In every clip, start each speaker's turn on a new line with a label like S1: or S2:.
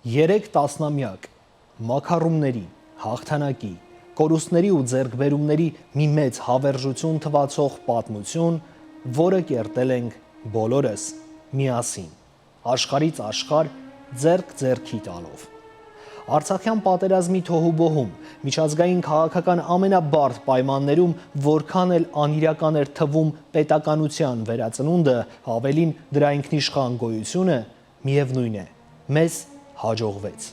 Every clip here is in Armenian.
S1: 3 տասնամյակ մաքարումների, հաղթանակի, կորուստների ու ձեռքբերումների մի մեծ հավերժություն թվացող պատմություն, որը կերտել ենք բոլորս միասին, աշխարհից աշխարհ ձեռք ձեռքի տալով։ Արցախյան պատերազմի թոհուբոհում, միջազգային քաղաքական ամենաբարդ պայմաններում, որքան էլ անիրական էր թվում պետականության վերածնունդը, ավելին դրա ինքնիշխան գոյությունը, միևնույն է, մեզ հաջողվեց։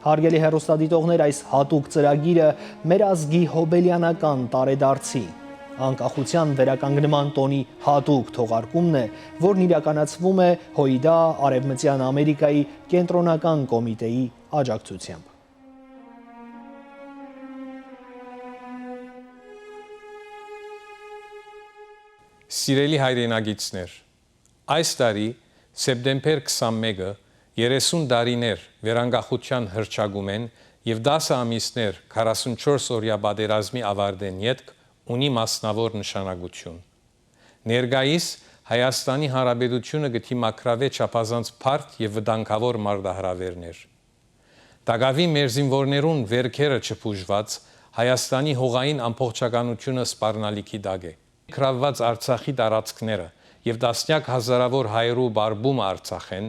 S1: Հարգելի հեռուստադիտողներ, այս հատուկ ծրագիրը մեր ազգի հոբելյանական տարեդարձի Անկախության վերականգնման տոնի հատուկ թողարկումն է, որն իրականացվում է ՀՅԴ Արևմտյան Ամերիկայի կենտրոնական կոմիտեի աջակցությամբ։
S2: Սիրելի հայրենագիտներ, այս տարի սեպտեմբեր 21-ը 30 տարիներ վերանկախության հռչակումեն եւ 10 ամիսներ 44 օրյա պատերազմի ավարտեն ետք ունի մասնավոր նշանակություն։ Ներկայիս Հայաստանի Հանրապետությունը գտիմակրավե չափազանց բարդ եւ վտանգավոր մարտահրավերներ։ Տագավի մեր զինվորներուն վերքերը չփուժված Հայաստանի հողային ամբողջականությունը սպառնալիքի տակ է։ Կրավված Արցախի տարածքները եւ տասնյակ հազարավոր հայերու բարբումը Արցախեն,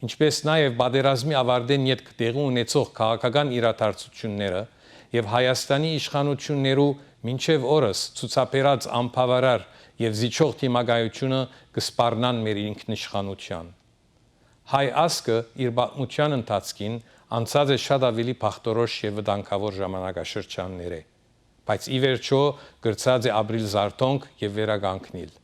S2: ինչպես նաեւ պատերազմի ավարտեն ետք տեղի ունեցող քաղաքական իրադարձությունները եւ Հայաստանի իշխանություններու մինչև օրս ցուցաբերած անբավարար եւ զիջող դիմակայությունը կսպառնան մեր ինքնիշխանության։ Հայ ազգը իր պատմության ընթացքին անցած է շատ ավելի փախտորոշ եւ վտանգավոր ժամանակաշրջաններ է, բայց ի վերջո գրծած է ապրիլ զարթոնք եւ վերականգնիլ։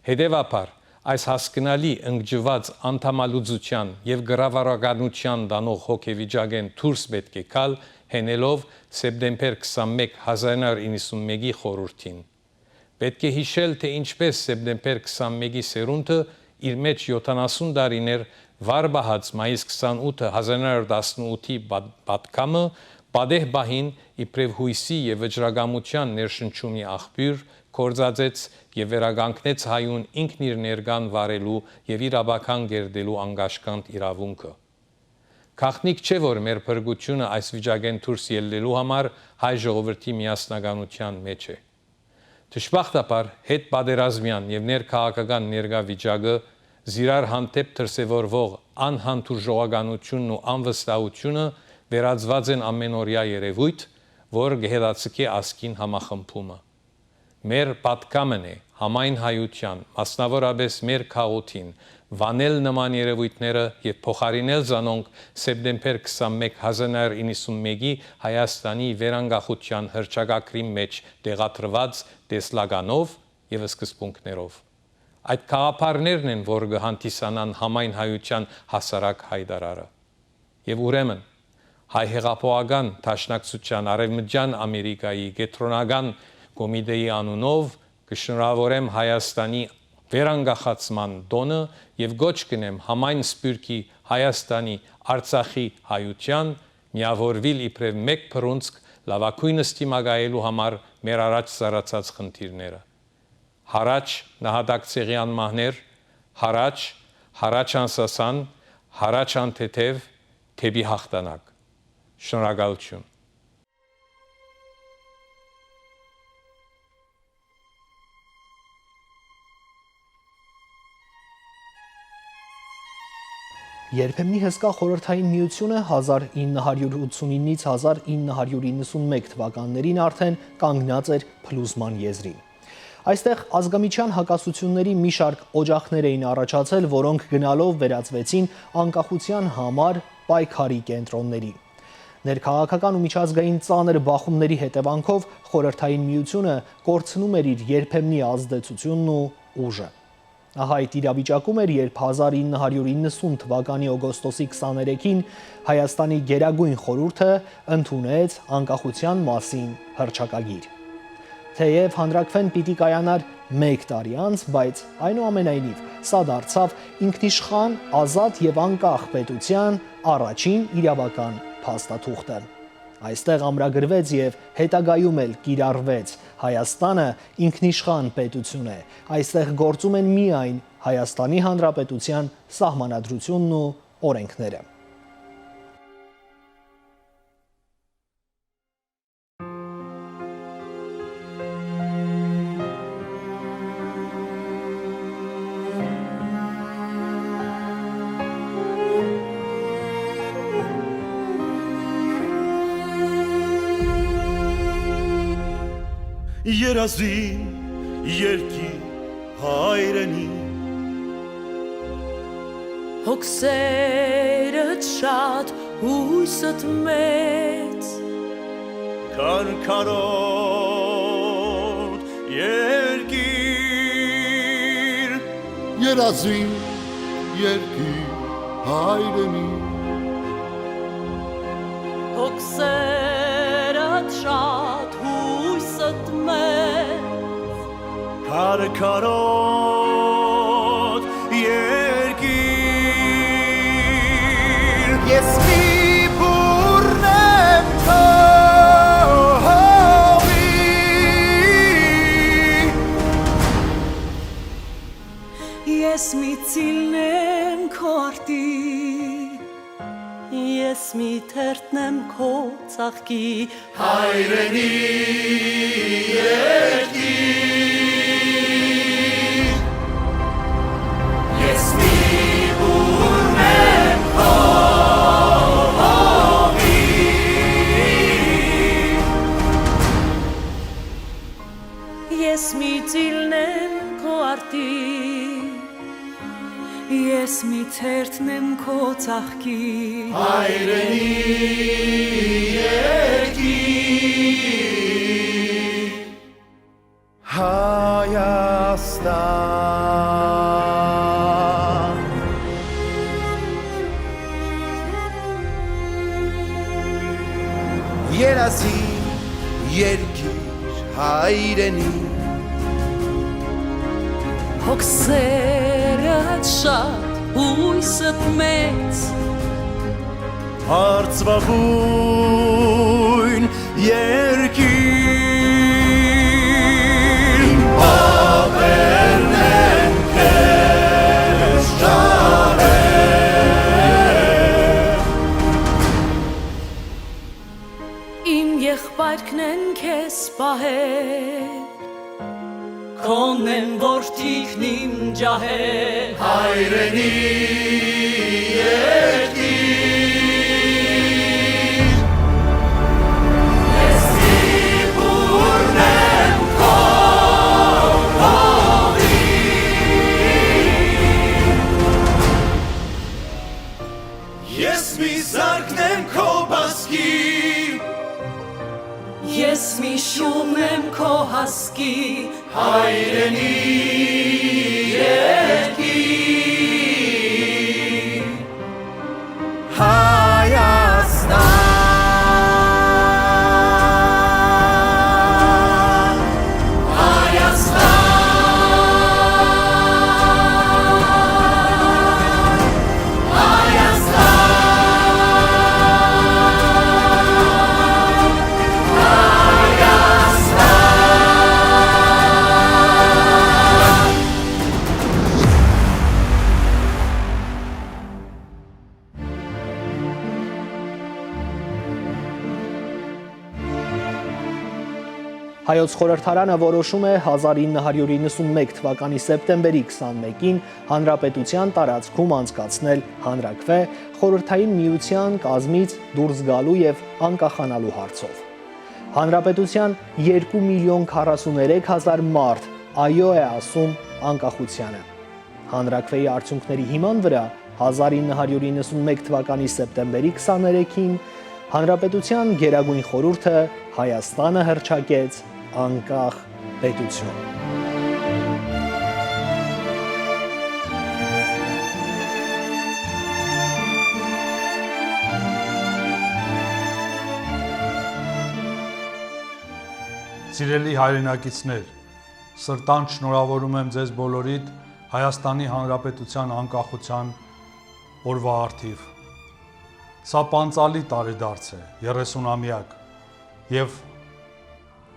S2: Հետևաբար այս հասկանալի ընկճված անդամալուծության եւ գրավարականության դանող հոգեվիճակեն դուրս պետք է գալ հենելով սեպտեմբեր 21 1991-ի խորհրդին։ Պետք է հիշել, թե ինչպես սեպտեմբեր 21-ի սերունդը իր մեջ 70 տարիներ վարբահած մայիս 28 1918-ի պատկամը պատեհ բահին իբրև հույսի եւ վճռագամության ներշնչումի աղբյուր կորձածեց եւ վերականգնեց հայուն ինքն իր ներկան վարելու եւ իր աբական գերդելու անկաշկանդ իրավունքը։ Քաղտնիք չէ, որ մեր փրկությունը այս վիճակեն դուրս ելնելու համար հայ ժողովրդի միասնականության մեջ է։ Դժբախտաբար հետ պատերազմյան եւ ներքաղաքական ներկա վիճակը զիրար հանդեպ դրսևորվող անհանդուրժողականությունն ու անվստահությունը վերածված են ամենօրյա երևույթ, որ գեհդացկե ասկին համախմբումը։ Մեր պատկամն է համայն հայության, մասնավորապես մեր քաղաքին, վանել նման երևույթները եւ փոխարինել զանոնք սեպտեմբեր 21 1991-ի Հայաստանի վերանկախության հռչակագրի մեջ տեղադրված տեսլականով եւ սկզբունքներով։ Այդ քաղաքարներն են, որ կհանդիսանան համայն հայության հասարակ հայտարարը։ Եվ ուրեմն հայ հեղափոխական դաշնակցության Արևմտյան Ամերիկայի կենտրոնական կոմիտեի անունով կշնորհավորեմ Հայաստանի վերանկախացման տոնը եւ գոչ կնեմ համայն սփյուռքի Հայաստանի Արցախի հայության միավորվել իբրև մեկ փռունցք լավագույնս դիմակայելու համար մեր առաջ ծառացած խնդիրները։ Հարաճ նահատակցեղի անմահներ, հարաճ անսասան, հարաճ անթեթև, թեպի հաղթանակ։ Շնորհակալություն։
S1: Երբեմնի հսկա խորհրդային միությունը 1989-ից 1991 թվականներին արդեն կանգնած էր փլուզման եզրին։ Այստեղ ազգամիչյան հակասությունների մի շարք օջախներ էին առաջացել, որոնք գնալով վերածվեցին անկախության համար պայքարի կենտրոնների։ Ներքաղաքական ու միջազգային ծանր բախումների հետևանքով խորհրդային միությունը կորցնում էր իր երբեմնի ազդեցությունն ու ուժը։ Ահա այդ իրավիճակում էր, երբ 1990 թվականի օգոստոսի 23-ին Հայաստանի Գերագույն խորհուրդը ընդունեց անկախության մասին հռչակագիր։ Թեև հանրաքվեն պիտի կայանար 1 տարի անց, բայց այնուամենայնիվ սա դարձավ ինքնիշխան, ազատ եւ անկախ պետության առաջին իրավական փաստաթուղթը։ Այստեղ ամրագրվեց եւ հետագայում էլ կիրառվեց Հայաստանը ինքնիշխան պետություն է։ Այստեղ գործում են միայն Հայաստանի Հանրապետության սահմանադրությունն ու օրենքները։
S3: երազին երկի հայրենի
S4: Հոգսերդ շատ հույսդ մեծ
S3: Քարքարոտ երկիր
S5: երազին երկի հայրենի
S4: Հոգսերդ շատ հույսդ մեծ
S3: Քարքարոտ երկիր Ես մի բուրն եմ քո
S4: Ես մի ծիլն եմ քո արտի Ես մի թերթն եմ քո ծաղկի
S3: հայրենի երկիր Ես մի բուրն եմ քո հողի
S4: Ես մի ծիլն եմ քո արտի Ես մի թերթն եմ քո ծաղկի
S3: հայրենի երկիր Հայաստան երազի երկիր հայրենի
S4: Հոգսերդ շատ հույսդ մեծ
S3: Հարծվաբույն երկիր Պապերն են քեզ ճարել
S4: Իմ եղբայրքն են քեզ պահել Քոն են որդիքն իմ ջահել
S3: հայրենի երկիր Ես մի բուրն եմ քո հողի Ես մի զարկն եմ քո բասկի
S4: Ես մի շունն եմ քո հասկի
S3: հայրենի երկիր Հայաստան
S1: Հայոց խորհրդարանը որոշում է 1991 թվականի սեպտեմբերի 21-ին Հանրապետության տարածքում անցկացնել հանրաքվե խորհրդային միության կազմից դուրս գալու և անկախանալու հարցով։ Հանրապետության 2,043,000 մարդ այո է ասում անկախությանը։ Հանրաքվեի արդյունքների հիման վրա 1991 թվականի սեպտեմբերի 23-ին Հանրապետության Գերագույն խորհուրդը Հայաստանը հռչակեց անկախ պետություն։
S6: Սիրելի հայրենակիցներ, սրտան շնորհավորում եմ ձեզ բոլորիդ Հայաստանի Հանրապետության անկախության օրվա առթիվ։ Սա պանծալի տարեդարձ է, 30-ամյակ, և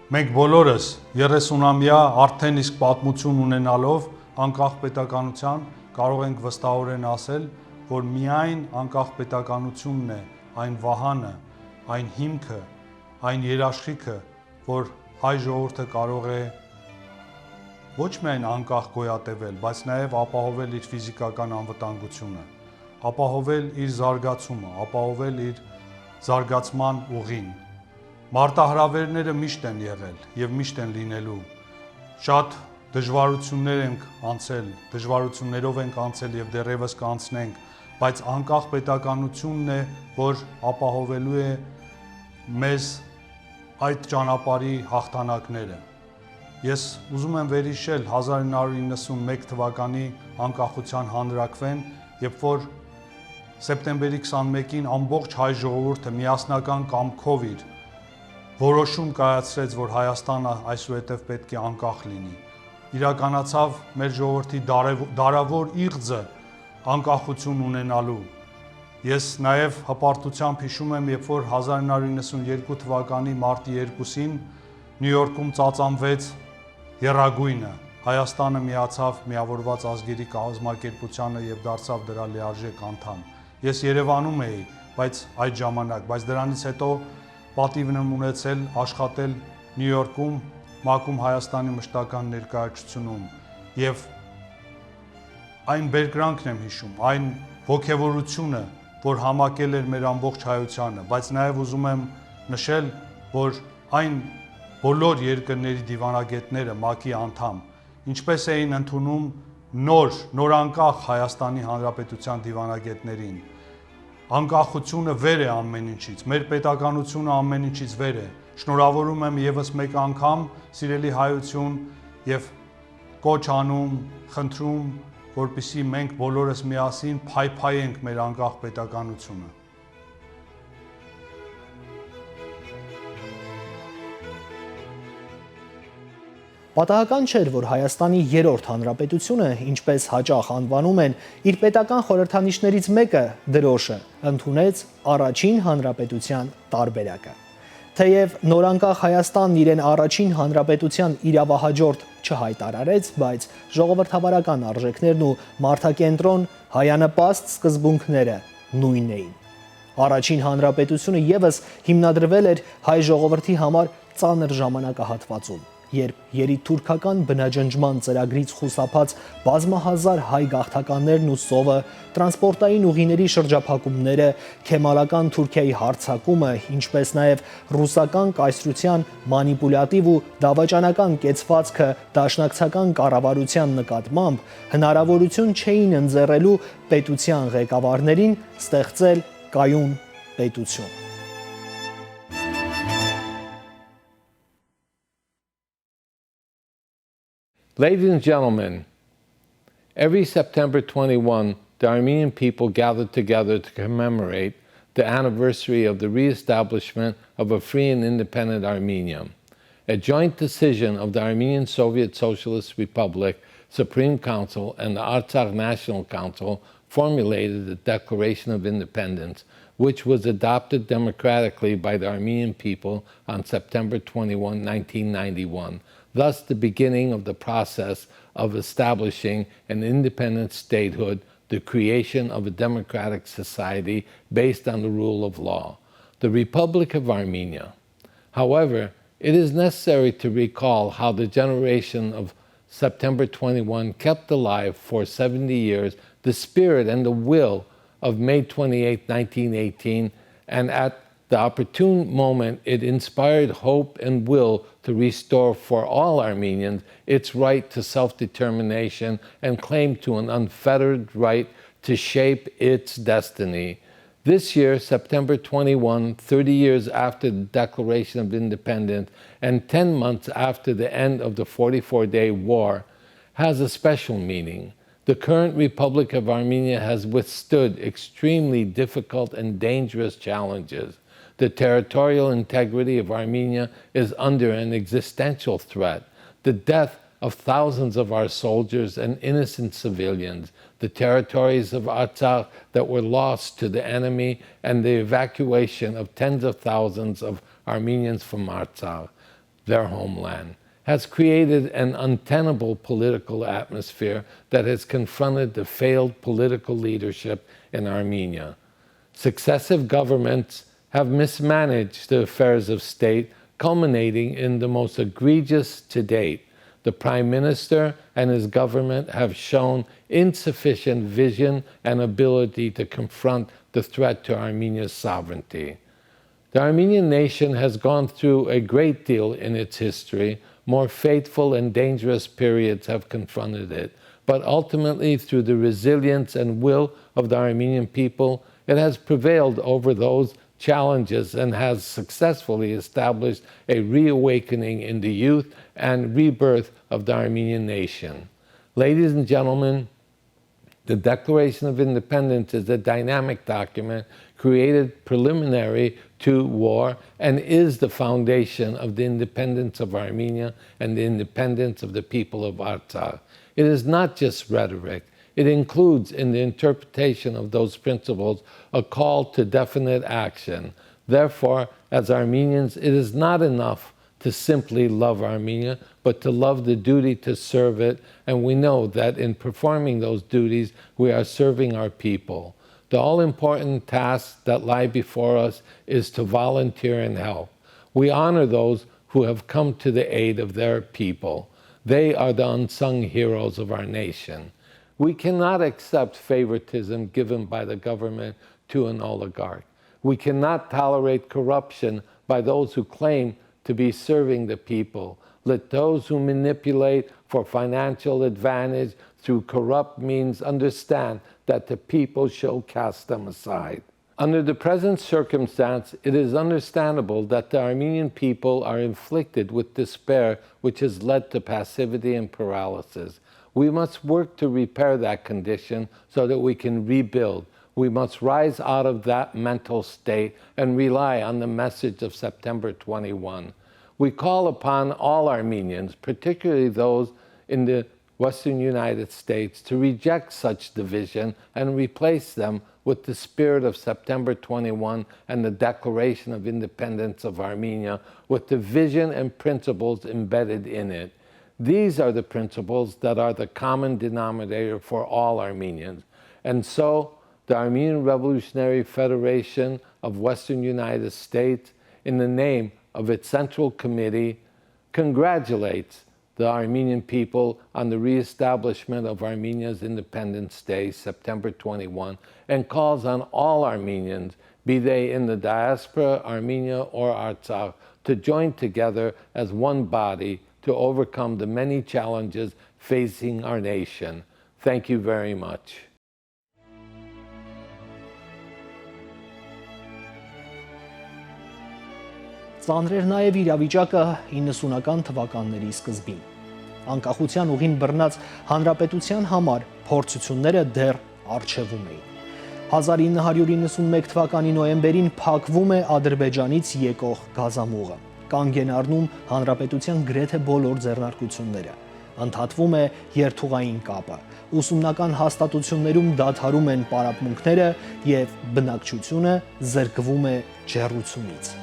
S6: մենք բոլորս 30-ամյա արդեն իսկ պատմություն ունենալով անկախ պետականության կարող ենք վստահորեն ասել, որ միայն անկախ պետականությունն է այն վահանը, այն հիմքը, այն երաշխիքը, որ հայ ժողովուրդը կարող է ոչ միայն անկախ գոյատևել, բայց նաև ապահովել իր ֆիզիկական անվտանգությունը, ապահովել իր զարգացումը, ապահովել իր զարգացման ուղին Մարտահրավերները միշտ են եղել եւ միշտ են լինելու։ Շատ դժվարություններ ենք անցել, դժվարություններով ենք անցել եւ դեռևս կանցնենք, բայց անկախ պետականությունն է, որ ապահովելու է մեզ այդ ճանապարհի հաղթանակները։ Ես ուզում եմ վերհիշել 1991 թվականի անկախության հանրաքվեն, երբ որ սեպտեմբերի 21-ին ամբողջ հայ ժողովուրդը միասնական կամքով իր որոշում կայացրեց, որ Հայաստանը այսուհետև պետք է անկախ լինի։ Իրականացավ մեր ժողովրդի դարավոր իղձը անկախություն ունենալու։ Ես նաև հպարտությամբ հիշում եմ, երբ որ 1992 թվականի մարտի 2-ին Նյու Յորքում ծածանվեց եռագույնը, Հայաստանը միացավ Միավորված ազգերի կազմակերպությանը եւ դարձավ դրա լիարժեք անդամ։ Ես Երևանում էի, բայց այդ ժամանակ, բայց դրանից հետո պատիվն եմ ունեցել աշխատել Նյու Յորքում, ՄԱԿ-ում Հայաստանի մշտական ներկայացությունում եւ այն բերկրանքն եմ հիշում, այն ոգևորությունը, որ համակել էր մեր ամբողջ հայությանը, բայց նաեւ ուզում եմ նշել, որ այն բոլոր երկրների դիվանագետները ՄԱԿ-ի անդամ, ինչպես էին ընդունում նորանկախ Հայաստանի Հանրապետության դիվանագետներին։ Անկախությունը վեր է ամեն ինչից, մեր պետականությունը ամեն ինչից վեր է։ Շնորհավորում եմ եւս մեկ անգամ, սիրելի հայություն, եւ կոչ անում, խնդրում, որպեսզի մենք բոլորս միասին փայփայենք մեր անկախ պետականությունը։
S1: Պատահական չէր, որ Հայաստանի երրորդ հանրապետությունը, ինչպես հաճախ անվանում են, իր պետական խորհրդանիշներից մեկը՝ դրոշը, ընդունեց առաջին հանրապետության տարբերակը։ Թեև նորանկախ Հայաստանն իրեն առաջին հանրապետության իրավահաջորդ չհայտարարեց, բայց ժողովրդավարական արժեքներն ու մարդակենտրոն հայանպաստ սկզբունքները նույնն էին։ Առաջին հանրապետությունը եւս հիմնադրվել էր հայ ժողովրդի համար ծանր ժամանակահատվածում, երբ երիտթուրքական բնաջնջման ծրագրից խուսափած բազմահազար հայ գաղթականներն ու սովը, տրանսպորտային ուղիների շրջափակումները, քեմալական Թուրքիայի հարձակումը, ինչպես նաև ռուսական կայսրության մանիպուլյատիվ ու դավաճանական կեցվածքը դաշնակցական կառավարության նկատմամբ հնարավորություն չէին ընձեռելու պետության ղեկավարներին ստեղծել կայուն պետություն։
S7: Ladies and gentlemen, every September 21, the Armenian people gathered together to commemorate the anniversary of the re-establishment of a free and independent Armenia. A joint decision of the Armenian Soviet Socialist Republic Supreme Council and the Artsakh National Council formulated the Declaration of Independence, which was adopted democratically by the Armenian people on September 21, 1991. Thus the beginning of the process of establishing an independent statehood, the creation of a democratic society based on the rule of law, the Republic of Armenia. However, it is necessary to recall how the generation of September 21 kept alive for 70 years the spirit and the will of May 28, 1918, and at the opportune moment, it inspired hope and will to restore for all Armenians its right to self-determination and claim to an unfettered right to shape its destiny. This year, September 21, 30 years after the Declaration of Independence and 10 months after the end of the 44-day war, has a special meaning. The current Republic of Armenia has withstood extremely difficult and dangerous challenges. The territorial integrity of Armenia is under an existential threat. The death of thousands of our soldiers and innocent civilians, the territories of Artsakh that were lost to the enemy, and the evacuation of tens of thousands of Armenians from Artsakh, their homeland, has created an untenable political atmosphere that has confronted the failed political leadership in Armenia. Successive governments have mismanaged the affairs of state, culminating in the most egregious to date. The Prime Minister and his government have shown insufficient vision and ability to confront the threat to Armenia's sovereignty. The Armenian nation has gone through a great deal in its history. More fateful and dangerous periods have confronted it. But ultimately, through the resilience and will of the Armenian people, it has prevailed over those challenges and has successfully established a reawakening in the youth and rebirth of the Armenian nation. Ladies and gentlemen, the Declaration of Independence is a dynamic document created preliminary to war and is the foundation of the independence of Armenia and the independence of the people of Artsakh. It is not just rhetoric. It includes in the interpretation of those principles a call to definite action. Therefore, as Armenians, it is not enough to simply love Armenia, but to love the duty to serve it, and we know that in performing those duties, we are serving our people. The all-important task that lie before us is to volunteer and help. We honor those who have come to the aid of their people. They are the unsung heroes of our nation. We cannot accept favoritism given by the government to an oligarch. We cannot tolerate corruption by those who claim to be serving the people. Let those who manipulate for financial advantage through corrupt means understand that the people shall cast them aside. Under the present circumstance, it is understandable that the Armenian people are inflicted with despair, which has led to passivity and paralysis. We must work to repair that condition so that we can rebuild. We must rise out of that mental state and rely on the message of September 21. We call upon all Armenians, particularly those in the Western United States, to reject such division and replace them with the spirit of September 21 and the Declaration of Independence of Armenia, with the vision and principles embedded in it. These are the principles that are the common denominator for all Armenians. And so, the Armenian Revolutionary Federation of Western United States, in the name of its Central Committee, congratulates the Armenian people on the reestablishment of Armenia's Independence Day, September 21, and calls on all Armenians, be they in the diaspora, Armenia, or Artsakh, to join together as one body to overcome the many challenges facing our nation. Thank you very much.
S1: Ծանր էր նաև իրավիճակը 90-ական թվականների սկզբին։ Անկախության ուղին բռնած հանրապետության համար փորձությունները դեռ առջևում էին։ 1991 թվականի նոյեմբերին փակվում է Ադրբեջանից եկող գազամուղը։ Կանգ են առնում հանրապետության գրեթե բոլոր ձեռնարկությունները։ Ընդհատվում է երթուղային կապը։ Ուսումնական հաստատություններում դադարում են պարապմունքները եւ բնակչությունը զրկվում է ջեռուցումից։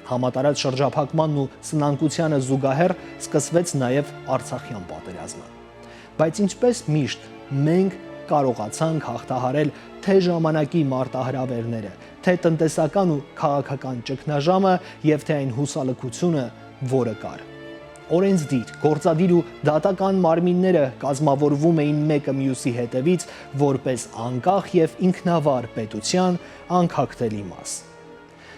S1: Համատարած շրջափակմանն ու սնանկությանը զուգահեռ սկսվեց նաև Արցախյան պատերազմը։ Բայց ինչպես միշտ մենք կարողացանք հաղթահարել թե ժամանակի մարտահրավերները, թե տնտեսական ու քաղաքական ճգնաժամը եւ թե այն հուսալքությունը, որը կար։ Օրենսդիր, գործադիր ու դատական մարմինները կազմավորվում էին մեկը մյուսի հետևից որպես անկախ եւ ինքնավար պետության անքակտելի մաս։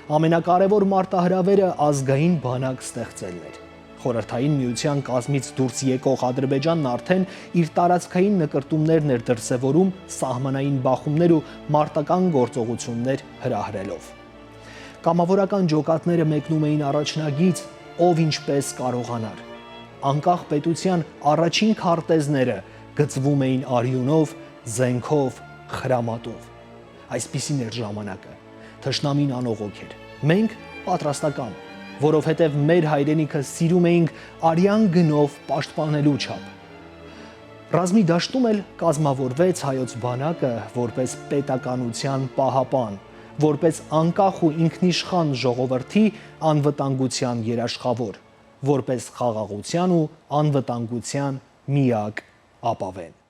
S1: Ամենակարևոր մարտահրավերը ազգային բանակ ստեղծելն էր։ Խորհրդային միության կազմից դուրս եկող Ադրբեջանն արդեն իր տարածքային նկրտումներն էր դրսևորում սահմանային բախումներ ու մարտական գործողություններ հրահրելով։ Կամավորական ջոկատները մեկնում էին առաջնագից, ով ինչպես կարողանար։ Անկախ պետության առաջին քարտեզները գծվում էին արյունով, զենքով, խրամատով։ Այսպիսին էր ժամանակը։ Թշնամին անողոք էր։ Մենք պատրաստական, որովհետև մեր հայրենիքը սիրում էինք արյան գնով պաշտպանելու չափ։ Ռազմի դաշտում էլ կազմավորվեց հայոց բանակը որպես պետականության պահապան, որպես անկախ ու ինքնիշխան ժողովրդի անվտանգության երաշխավոր, որպես խաղաղության ու անվտանգության միակ ապավեն։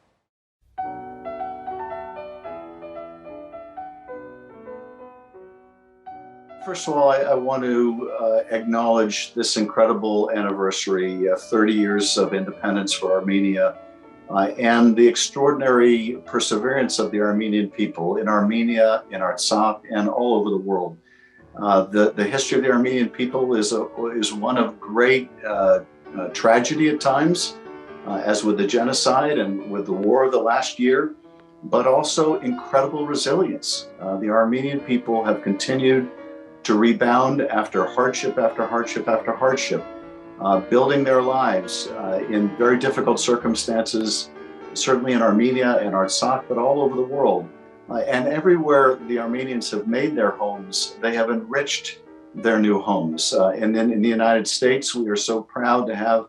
S8: First of all, I want to acknowledge this incredible anniversary, 30 years of independence for Armenia, and the extraordinary perseverance of the Armenian people in Armenia, in Artsakh, and all over the world. The history of the Armenian people is one of great tragedy at times, as with the genocide and with the war of the last year, but also incredible resilience. The Armenian people have continued to rebound after hardship after hardship after hardship, building their lives in very difficult circumstances, certainly in Armenia and Artsakh, but all over the world. And everywhere the Armenians have made their homes, they have enriched their new homes. And then in the United States, we are so proud to have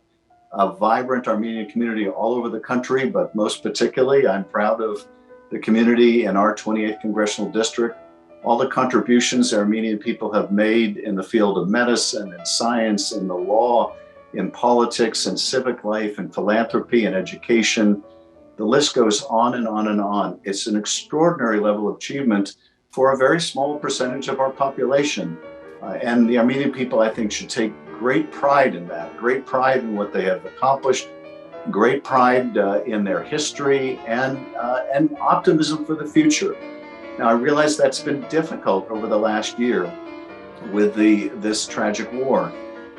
S8: a vibrant Armenian community all over the country, but most particularly, I'm proud of the community in our 28th Congressional District, all the contributions the Armenian people have made in the field of medicine and science, in the law, in politics and civic life and philanthropy and education. The list goes on and on and on. It's an extraordinary level of achievement for a very small percentage of our population. And the Armenian people, I think, should take great pride in that, great pride in what they have accomplished, great pride in their history, and optimism for the future. Now, I realize that's been difficult over the last year with this tragic war,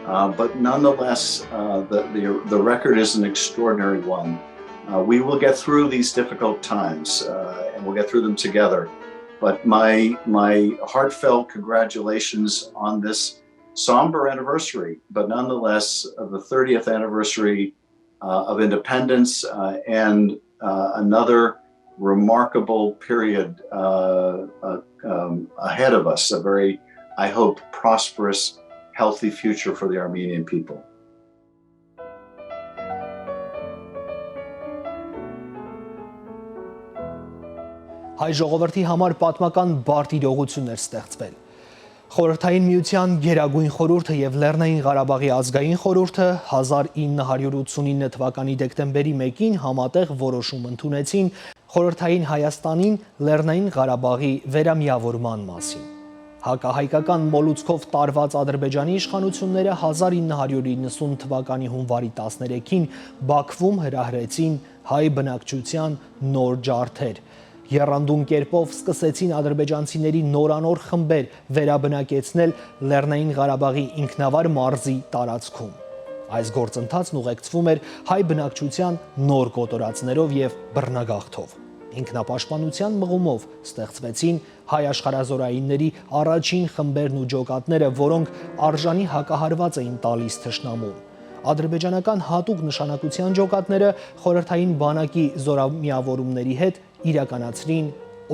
S8: but nonetheless, the record is an extraordinary one. We will get through these difficult times, and we'll get through them together. But my heartfelt congratulations on this somber anniversary, but nonetheless the 30th anniversary of independence and another remarkable period ahead of us, a very, I hope, prosperous, healthy future for the Armenian people.
S1: Հայ ժողովրդի համար պատմական բարդ իրողություն էր ստեղծվել։ Խորհրդային Միության Գերագույն խորհուրդը եւ Լեռնային Ղարաբաղի ազգային խորհուրդը 1989 թվականի դեկտեմբերի 1-ին համատեղ որոշում ընդունեցին Խորհրդային Հայաստանին Լեռնային Ղարաբաղի վերամիավորման մասին։ Հակահայկական մոլուցքով տարված Ադրբեջանի իշխանությունները 1990 թվականի հունվարի 13-ին Բաքվում հրահրեցին հայ բնակչության նոր ջարդեր։ Եռանդուն կերպով սկսեցին ադրբեջանցիների նորանոր խմբեր վերաբնակեցնել Լեռնային Ղարաբաղի ինքնավար մարզի տարածքում։ Այս գործընթացն ուղեկցվում էր հայ բնակչության նոր կոտորածներով եւ բռնագաղթով։ Ինքնապաշտպանության մղումով ստեղծվեցին հայ աշխարհազորայինների առաջին խմբերն ու ջոկատները, որոնք արժանի հակահարված էին տալիս թշնամուն։ Ադրբեջանական հատուկ նշանակության ջոկատները խորհրդային բանակի զորամիավորումների հետ իրականացրին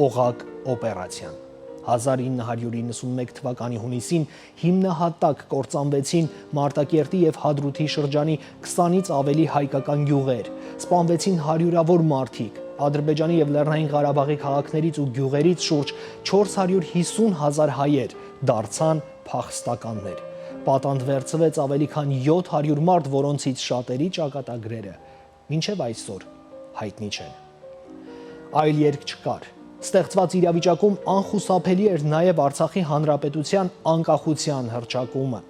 S1: օղակ օպերացիան։ 1991 թվականի հունիսին հիմնահատակ կործանվեցին Մարտակերտի եւ Հադրութի շրջանի 20-ից ավելի հայկական գյուղեր, սպանվեցին հարյուրավոր մարդիկ, Ադրբեջանի եւ Լեռնային Ղարաբաղի քաղաքներից ու գյուղերից շուրջ 450,000 հայեր դարձան փախստականներ։ Պատանդ վերցվեց ավելի քան 700 մարդ, որոնցից շատերի ճակատագրերը մինչև այսօր հայտնի չեն։ Այլ երկ չկար։ Ստեղծված իրավիճակում անխուսափելի էր նաև Արցախի Հանրապետության անկախության հռչակումը։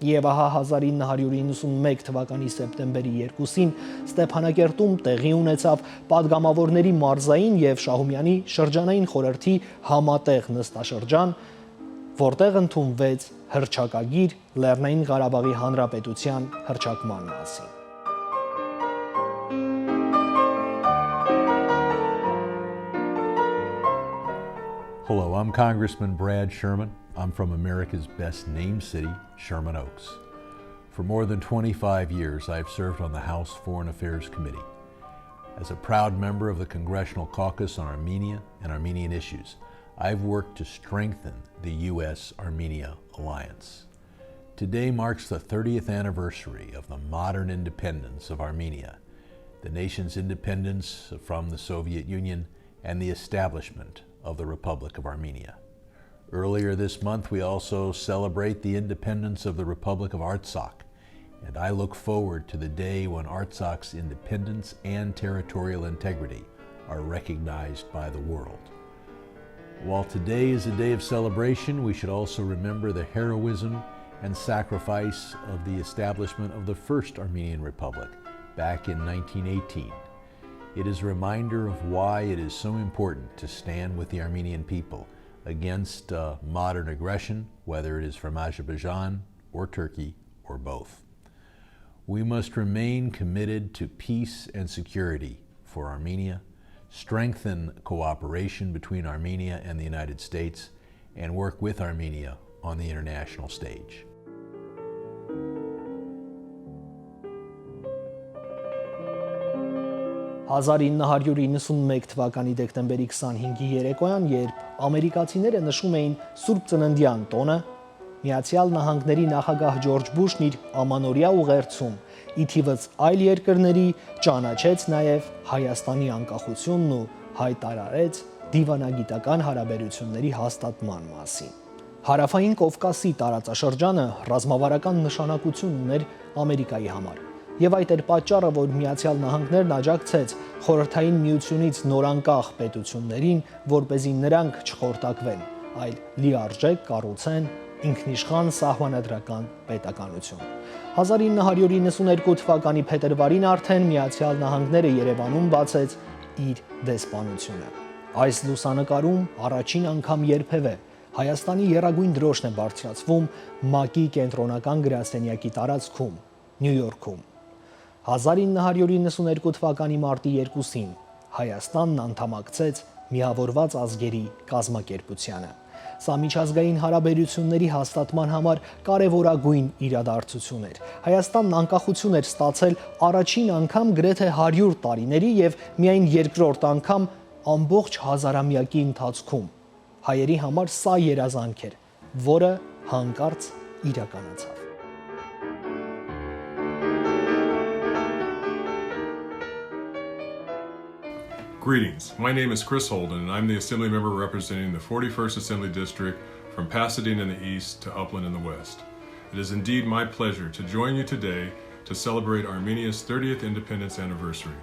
S1: Եվ ահա 1991 թվականի սեպտեմբերի 2-ին Ստեփանակերտում տեղի ունեցավ падգամավորների մարզային եւ Շահումյանի շրջանային խորհրդի համատեղ նստաշրջան, որտեղ ընդունվեց հռչակագիր Լեռնային Ղարաբաղի Հանրապետության հռչակման մասին։
S9: Hello, I'm Congressman Brad Sherman. I'm from America's best named city, Sherman Oaks. For more than 25 years, I've served on the House Foreign Affairs Committee. As a proud member of the Congressional Caucus on Armenia and Armenian issues, I've worked to strengthen the U.S.-Armenia alliance. Today marks the 30th anniversary of the modern independence of Armenia, the nation's independence from the Soviet Union, and the establishment of the Republic of Armenia. Earlier this month, we also celebrate the independence of the Republic of Artsakh, and I look forward to the day when Artsakh's independence and territorial integrity are recognized by the world. While today is a day of celebration, we should also remember the heroism and sacrifice of the establishment of the first Armenian Republic back in 1918. It is a reminder of why it is so important to stand with the Armenian people against modern aggression, whether it is from Azerbaijan or Turkey or both. We must remain committed to peace and security for Armenia, strengthen cooperation between Armenia and the United States, and work with Armenia on the international stage.
S1: «1991 թվականի դեկտեմբերի 25-ի երեկոյան, երբ ամերիկացիները նշում էին Սուրբ Ծննդյան տոնը, Միացյալ Նահանգների նախագահ Ջորջ Բուշն իր ամանորյա ուղերձում ի թիվս այլ երկրների ճանաչեց նաև Հայաստանի անկախությունն ու հայտարարեց դիվանագիտական հարաբերությունների հաստատման մասին։ Հարավային Կովկասի տարածաշրջանը ռազմավարական նշանակություն ուներ Ամերիկայի համար, եւ այդ էր պատճառը, որ Միացյալ Նահանգներն աջակցեց Խորհրդային Միությունից նորանկախ պետություններին, որպեսզի նրանք չխորտակվեն, այլ լիարժեք կառուցեն ինքնիշխան սահմանադրական պետականություն։ 1992 թվականի փետրվարին արդեն Միացյալ Նահանգները Երևանում բացեց իր դեսպանությունը։ Այս լուսանկարում առաջին անգամ երբևէ Հայաստանի եռագույն դրոշն է բարձրացվում ՄԱԿ-ի կենտրոնական գրասենյակի տարածքում, Նյու Յորքում։ 1992 թվականի մարտի 2-ին Հայաստանն անդամակցեց Միավորված ազգերի կազմակերպությանը։ Սա միջազգային հարաբերությունների հաստատման համար կարևորագույն իրադարձություն էր։ Հայաստանն անկախություն էր ստացել առաջին անգամ գրեթե 100 տարիների եւ միայն երկրորդ անգամ ամբողջ հազարամյակի ընթացքում։ Հայերի համար սա երազանք էր, որը հանկարծ իրականացավ։
S10: Greetings. My name is Chris Holden, and I'm the Assembly member representing the 41st Assembly District from Pasadena in the east to Upland in the west. It is indeed my pleasure to join you today to celebrate Armenia's 30th independence anniversary.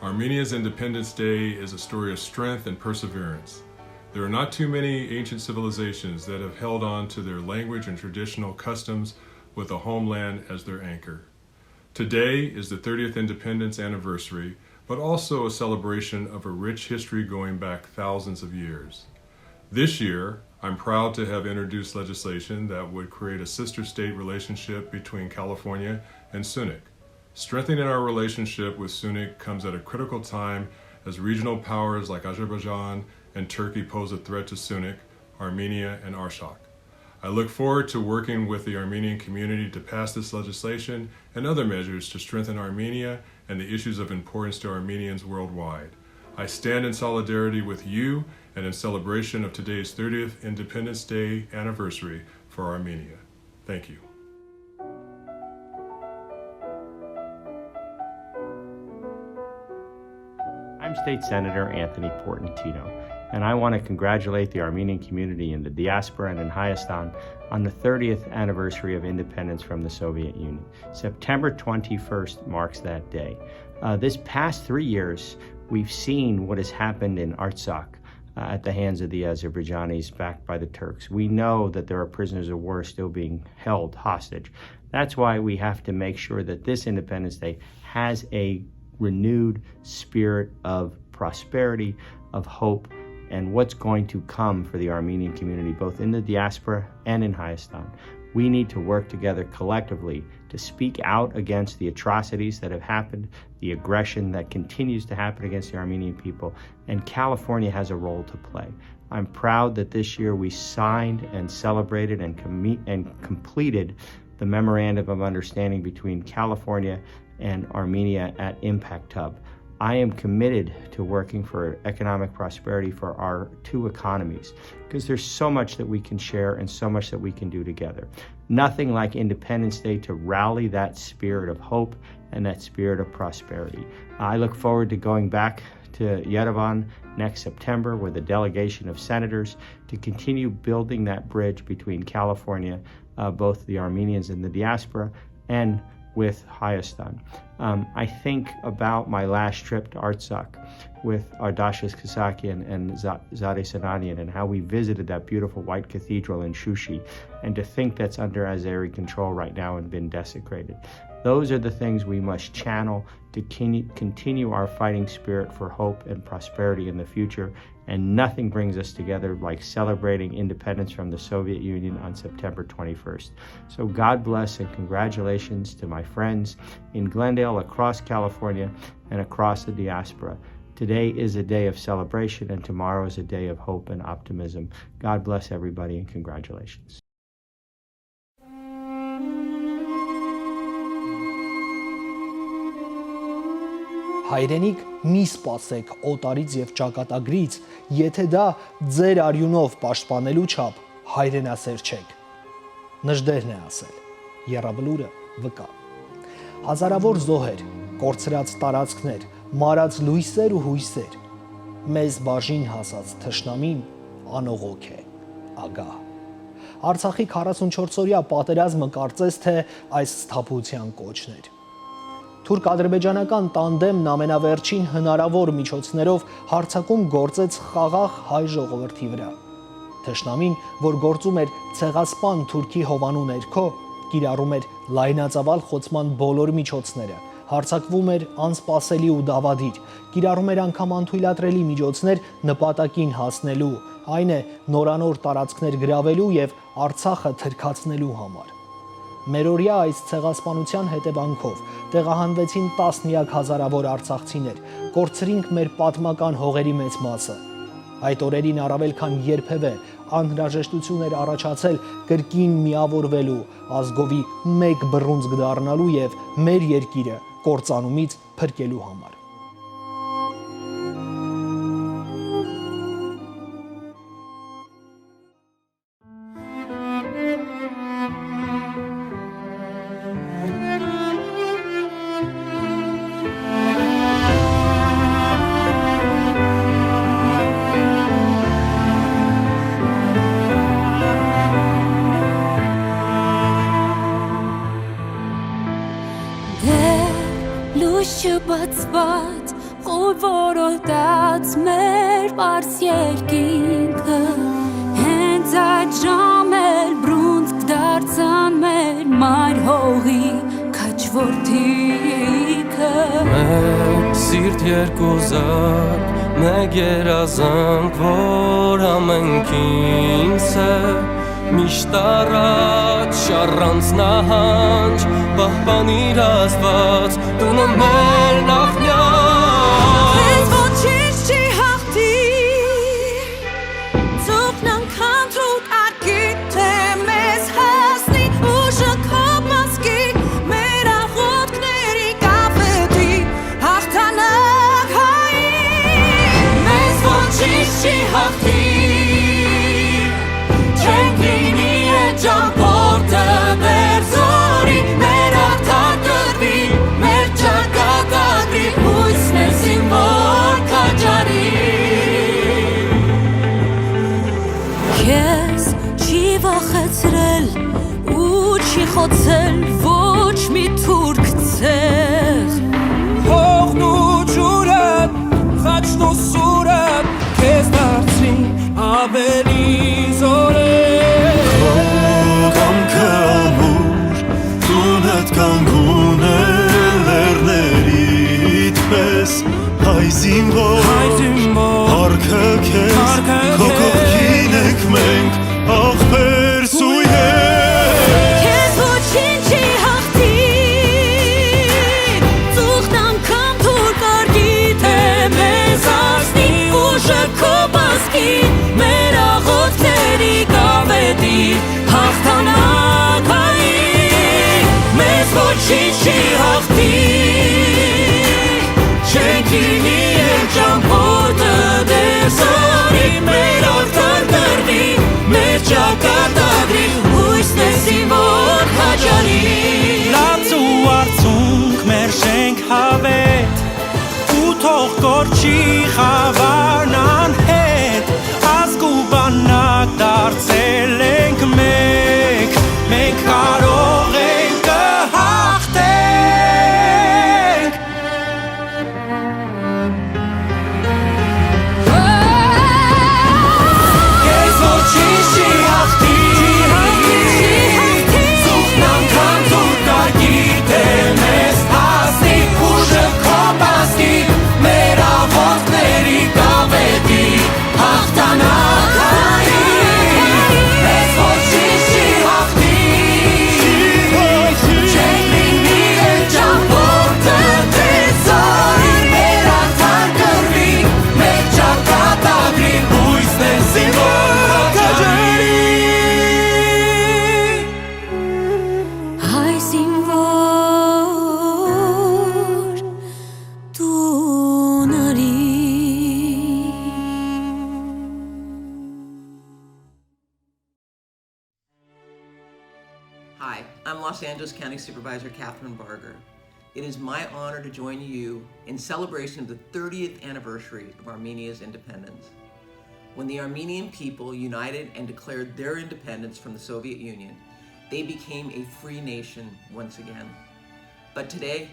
S10: Armenia's Independence Day is a story of strength and perseverance. There are not too many ancient civilizations that have held on to their language and traditional customs with a homeland as their anchor. Today is the 30th independence anniversary, but also a celebration of a rich history going back thousands of years. This year, I'm proud to have introduced legislation that would create a sister state relationship between California and Sunik. Strengthening our relationship with Sunik comes at a critical time as regional powers like Azerbaijan and Turkey pose a threat to Sunik, Armenia, and Artsakh. I look forward to working with the Armenian community to pass this legislation and other measures to strengthen Armenia and the issues of importance to Armenians worldwide. I stand in solidarity with you and in celebration of today's 30th Independence Day anniversary for Armenia. Thank you.
S11: I'm State Senator Anthony Portantino, and I want to congratulate the Armenian community in the diaspora and in Hayastan on the 30th anniversary of independence from the Soviet Union. September 21st marks that day. This past 3 years, we've seen what has happened in Artsakh at the hands of the Azerbaijanis backed by the Turks. We know that there are prisoners of war still being held hostage. That's why we have to make sure that this Independence Day has a renewed spirit of prosperity, of hope, and what's going to come for the Armenian community, both in the diaspora and in Hayastan. We need to work together collectively to speak out against the atrocities that have happened, the aggression that continues to happen against the Armenian people, and California has a role to play. I'm proud that this year we signed and celebrated and completed the Memorandum of Understanding between California and Armenia at Impact Hub. I am committed to working for economic prosperity for our two economies because there's so much that we can share and so much that we can do together. Nothing like Independence Day to rally that spirit of hope and that spirit of prosperity. I look forward to going back to Yerevan next September with a delegation of senators to continue building that bridge between California, both the Armenians in the diaspora, and with Hayastan. I think about my last trip to Artsakh with Ardashir Kasakian and Zadeh Sananian and how we visited that beautiful white cathedral in Shushi, and to think that's under Azeri control right now and been desecrated. Those are the things we must channel to continue our fighting spirit for hope and prosperity in the future. And nothing brings us together like celebrating independence from the Soviet Union on September 21st. So God bless and congratulations to my friends in Glendale, across California, and across the diaspora. Today is a day of celebration, and tomorrow is a day of hope and optimism. God bless everybody, and congratulations.
S1: Հայրենիք մի սպասեք օտարից եւ ճակատագրից, եթե դա ձեր արյունով պաշտպանելու չափ հայրենասեր չեք։ Նժդերն է ասել, եռաբլուրը վկա։ Հազարավոր զոհեր, կորցրած տարածքներ, մարած լույսեր ու հույսեր, մեզ բաժին հասած թշնամին անողոք է, ագահ։ Արցախի 44-օրյա պատերազմը կարծես թե այս սթափության կոչներ։ Թուրք-ադրբեջանական տանդեմն ամենավերջին հնարավոր միջոցներով հարձակում գործեց խաղաղ հայ ժողովրդի վրա։ Թշնամին, որ գործում էր ցեղասպան Թուրքի հովանու ներքո, կիրառում էր լայնածավալ խոցման բոլոր միջոցները, հարձակվում էր անսպասելի ու դավադիր, կիրառում էր անգամ անթույլատրելի միջոցներ նպատակին հասնելու, այն է նորանոր տարածքներ գրավելու եւ Արցախը թրքացնելու համար։ Մերօրյա այս ցեղասպանության հետևանքով տեղահանվեցին տասնյակ հազարավոր արցախցիներ, կորցրինք մեր պատմական հողերի մեծ մասը։ Այդ օրերին առավել քան երբևէ անհրաժեշտություն էր առաջացել կրկին միավորվելու, ազգովի մեկ բռունցք դառնալու եւ մեր երկիրը կործանումից փրկելու համար։
S4: Բացված խորորոտած մեր պարս երկինքը հենց այդ ժամել բրունցք դարձան մեր մայր հողի քաչորդիքը
S12: մեկ սիրտ երկու զակ մեկ երազանք որ ամենքինս է միշտ առաջ առանց նահանջ պահպանիր Աստված տունը մեր նախնյակ
S4: Քեզ ոչինչ չի հաղթի ծուխն անգամ թուտ արկի թե մեզ հասնի ուժը քո մասկի մեր աղոթքների կապետի հաղթանակ հայի մեզ ոչինչ չի հաղթի Ճամփորդը դեր զորի, մեր աղթակրվի, մեր ճակատագրի, հույսն է զինվոր քաջարի Քեզ չի վախեցրել ու չի խոցել ոչ մի թուրք ցեղ
S12: Հողն ու ջուրդ, խաչն ու սուրդ, քեզ դարձրին ավելի զորեր
S3: Կանգուն է լեռներիդ պես հայ զինվոր Հարկը քեզ քո կողքին ենք մենք աղբեր սույհեր
S4: Քեզ ոչինչ չի հաղթի ծուխն անգամ թուրք արկի թե մեզ հասնի ուժը քո բասկի մեր աղոթքների կապետի հաղթանակ Ոչինչ չի հաղթի Չենք լինի եմ ճամփորդը դեր զորի մեր աղթակրվի մեր ճակատագրի հույսն է զինվոր քաջարի
S13: Լաց ու արցունք մեր շենք հավետ ու թող կորչի խավարն անհետ ազգ ու բանակ դարձել ենք մեկ մենք կարող ենք
S14: Hi, I'm Los Angeles County Supervisor Catherine Barger. It is my honor to join you in celebration of the 30th anniversary of Armenia's independence. When the Armenian people united and declared their independence from the Soviet Union, they became a free nation once again. But today,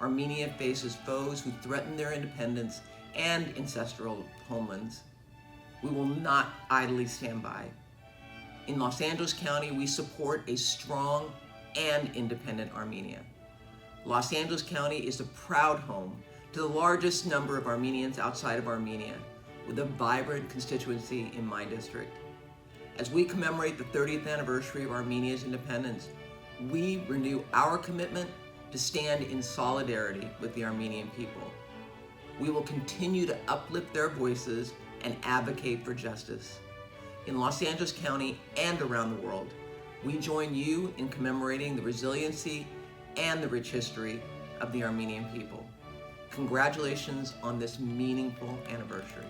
S14: Armenia faces foes who threaten their independence and ancestral homelands. We will not idly stand by. In Los Angeles County, we support a strong and independent Armenia. Los Angeles County is a proud home to the largest number of Armenians outside of Armenia, with a vibrant constituency in my district. As we commemorate the 30th anniversary of Armenia's independence, we renew our commitment to stand in solidarity with the Armenian people. We will continue to uplift their voices and advocate for justice. In Los Angeles County and around the world, we join you in commemorating the resiliency and the rich history of the Armenian people. Congratulations on this meaningful anniversary.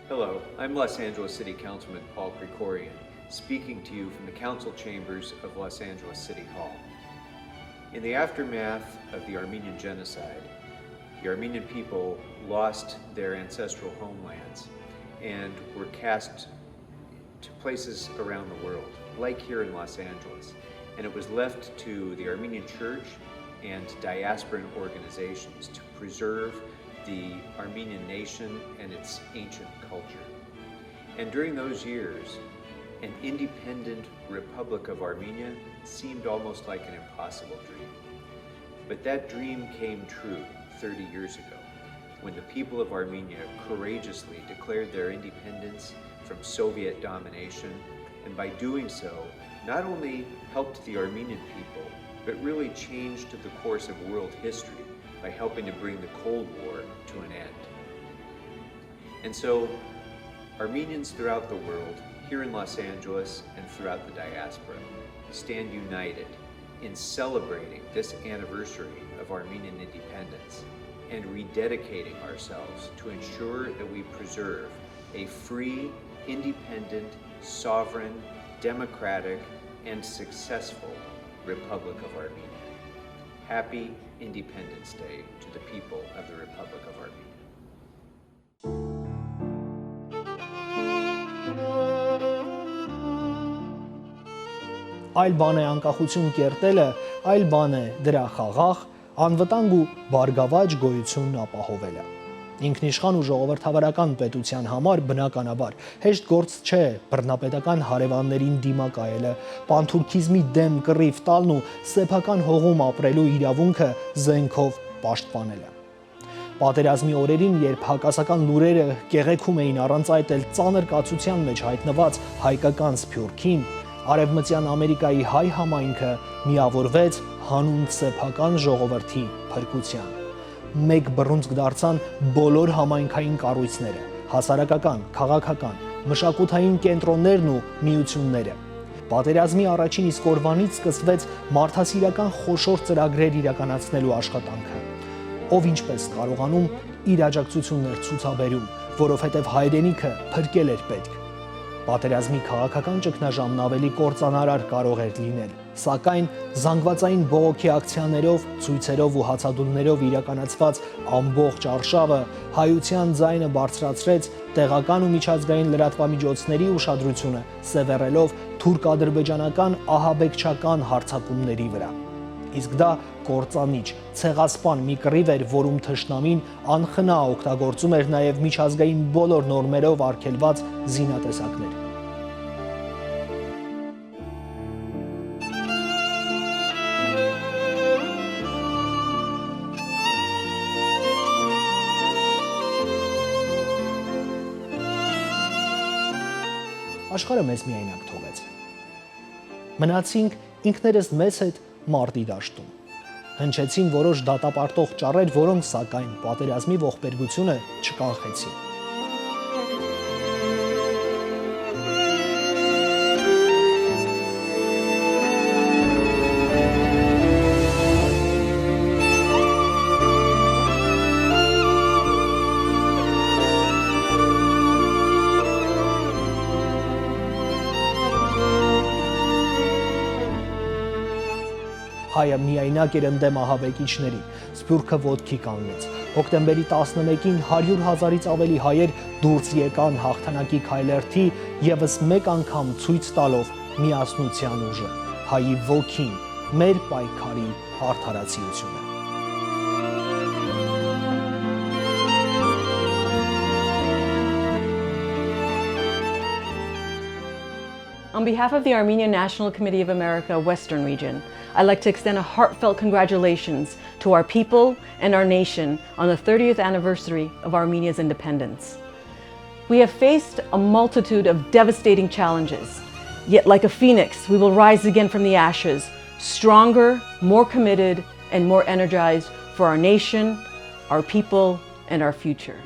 S15: Hello, I'm Los Angeles City Councilman Paul Krikorian, speaking to you from the council chambers of Los Angeles City Hall. In the aftermath of the Armenian genocide, the Armenian people lost their ancestral homelands and were cast to places around the world, like here in Los Angeles. And it was left to the Armenian Church and diasporan organizations to preserve the Armenian nation and its ancient culture. And during those years, an independent Republic of Armenia seemed almost like an impossible dream. But that dream came true 30 years ago, when the people of Armenia courageously declared their independence from Soviet domination, and by doing so, not only helped the Armenian people, but really changed the course of world history by helping to bring the Cold War to an end. And so, Armenians throughout the world, here in Los Angeles and throughout the diaspora, stand united in celebrating this anniversary of Armenian independence and rededicating ourselves to ensure that we preserve a free, independent, sovereign, democratic, and successful Republic of Armenia. Happy Independence Day to the people of the Republic of Armenia.
S1: Այլ բան է անկախություն կերտելը, այլ բան է դրա խաղաղ, անվտանգ ու բարգավաճ գոյությունն ապահովելը։ Ինքնիշխան ու ժողովրդավարական պետության համար բնականաբար հեշտ գործ չէ բռնապետական հարևաններին դիմակայելը, պանթուրքիզմի դեմ կռիվ տալն ու սեփական հողում ապրելու իրավունքը զենքով պաշտպանելը։ Պատերազմի օրերին, երբ հակասական լուրերը կեղեքում էին առանց այդ էլ ծանր կացության մեջ հայտնված հայկական Սփյուռքին, Արևմտյան Ամերիկայի հայ համայնքը միավորվեց հանուն սեփական ժողովրդի փրկության։ Մեկ բռունցք դարձան բոլոր համայնքային կառույցները, հասարակական, քաղաքական, մշակութային կենտրոններն ու միությունները։ Պատերազմի առաջին իսկ օրվանից սկսվեց մարդասիրական խոշոր ծրագրեր իրականացնելու աշխատանքը։ Ով ինչպես կարողանում իր աջակցություններ ցուցաբերում, որովհետև հայրենիքը փրկել էր պետք։ Պատերազմի քաղաքական ճգնաժամն ավելի կործանարար կարող էր լինել, սակայն զանգվածային բողոքի ակցիաներով, ցույցերով ու հացադուլներով իրականացված ամբողջ արշավը հայության ձայնը բարձրացրեց տեղական ու միջազգային լրատվամիջոցների ուշադրությունը, սևեռելով թուրք-ադրբեջանական ահաբեկչական հարձակումների վրա։ Իսկ դա կործանիչ, ցեղասպան մի կռիվ էր, որում թշնամին անխնա օգտագործում էր նաև միջազգային բոլոր նորմերով արգելված զինատեսակներ։ Աշխարհը մեզ միայնակ թողեց։ Մնացինք ինքներս մեզ հետ մարտի դաշտում։ Հնչեցին որոշ դատապարտող ճառեր, որոնք սակայն պատերազմի ողբերգությունը չկանխեցին։ հայը միայնակ էր ընդդեմ ահաբեկիչներին, սփյուռքը ոտքի կանգնեց։ Հոկտեմբերի 11-ին 100,000-ից ավելի հայեր դուրս եկան հաղթանակի քայլերթի եւս մեկ անգամ ցույց տալով միասնության ուժը, հայի ոգին, մեր պայքարի արդարացիությունը։
S16: On behalf of the Armenian National Committee of America Western Region, I'd like to extend a heartfelt congratulations to our people and our nation on the 30th anniversary of Armenia's independence. We have faced a multitude of devastating challenges, yet like a phoenix, we will rise again from the ashes, stronger, more committed, and more energized for our nation, our people, and our future.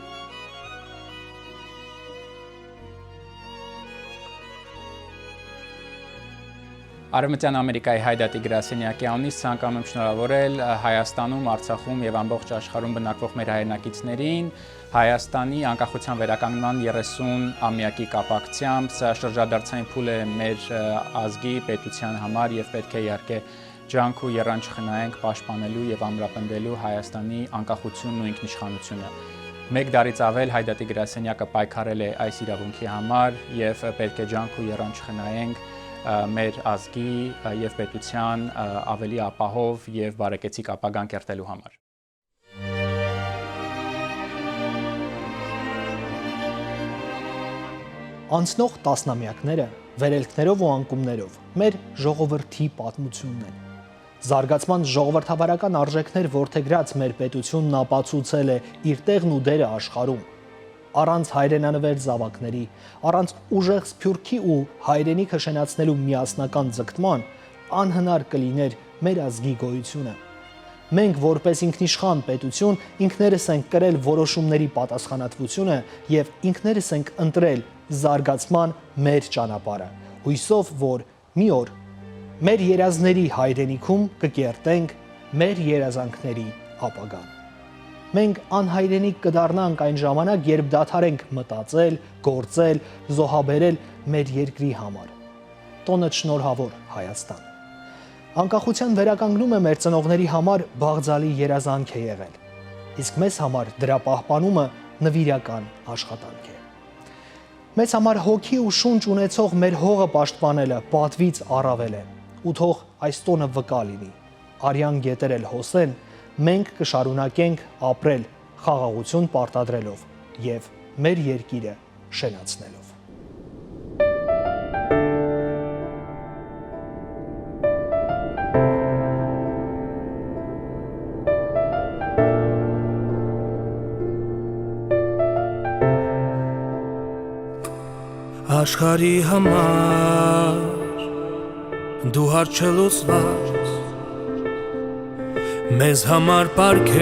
S17: Արևմտյան Ամերիկայի հայդատի գրասենյակի անունից ցանկանում եմ շնորհավորել Հայաստանում, Արցախում եւ ամբողջ աշխարհում բնակվող մեր հայրենակիցներին Հայաստանի անկախության վերականգնման 30-ամյակի կապակցությամբ։ Սա շրջադարձային փուլ է մեր ազգի պետության համար եւ պետք է իհարկե ջանք ու եռանջ խնայենք պաշտպանելու եւ ամրապնդելու Հայաստանի անկախությունն ու ինքնիշխանությունը։ Մեկ դարից ավել հայդատի գրասենյակը պայքարել է այս իրավունքի համար եւ պետք է ջանք ու եռանջ խնայենք մեր ազգի եւ պետության ավելի ապահով եւ բարեկեցիկ ապագան կերտելու համար։
S1: Անցնող տասնամյակները վերելքներով ու անկումներով մեր ժողովրդի պատմությունն են։ Զարգացման ժողովրդավարական արժեքներ որդեգրած մեր պետությունն ապացուցել է իր տեղն ու դերը աշխարհում։ Առանց հայրենանվեր զավակների, առանց ուժեղ սփյուռքի ու հայրենիքը շենացնելու միասնական ձգտման անհնար կլիներ մեր ազգի գոյությունը։ Մենք որպես ինքնիշխան պետություն ինքներս ենք կրել որոշումների պատասխանատվությունը եւ ինքներս ենք ընտրել զարգացման մեր ճանապարհը, հույսով, որ մի օր մեր երազների հայրենիքում կկերտենք մեր երազանքների ապագան։ Մենք անհայրենիք կդառնանք այն ժամանակ, երբ դադարենք մտածել, գործել, զոհաբերել մեր երկրի համար։ Տոնդ շնորհավոր Հայաստան։ Անկախության վերականգնումը մեր ծնողների համար բաղձալի երազանք է եղել, իսկ մեզ համար դրա պահպանումը նվիրական աշխատանք է։ Մեզ համար հոգի ու շունչ ունեցող մեր հողը պաշտպանելը պատվից առավել է, ու թող այս տոնը վկա լինի։ Արյան գետերել հոսեն, մենք կշարունակենք ապրել խաղաղություն պարտադրելով եւ մեր երկիրը շենացնելով։
S12: Աշխարհի համար դու հարցելուծված մեզ համար պարգև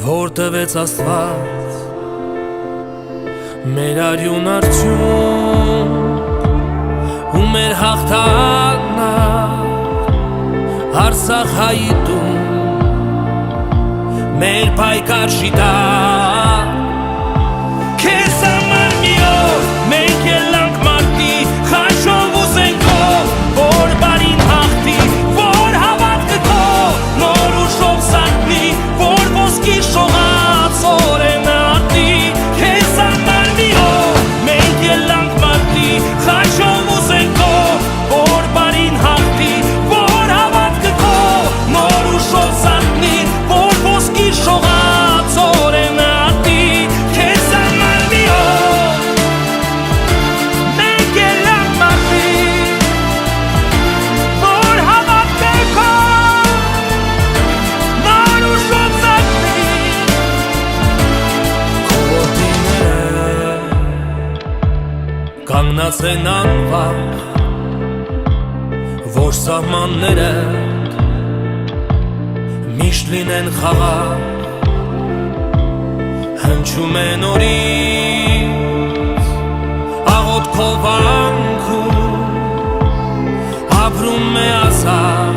S12: որ տվեց Աստված մեր արյուն արդյուն ու մեր հաղթանակ Արցախ հայի տուն մեր պայքար շիտա Կանգնացեն անվախ, որ սահմանները միշտ լինեն խաղաղ, հնչում են օրից, աղոթքով անքու, ապրում է ազատ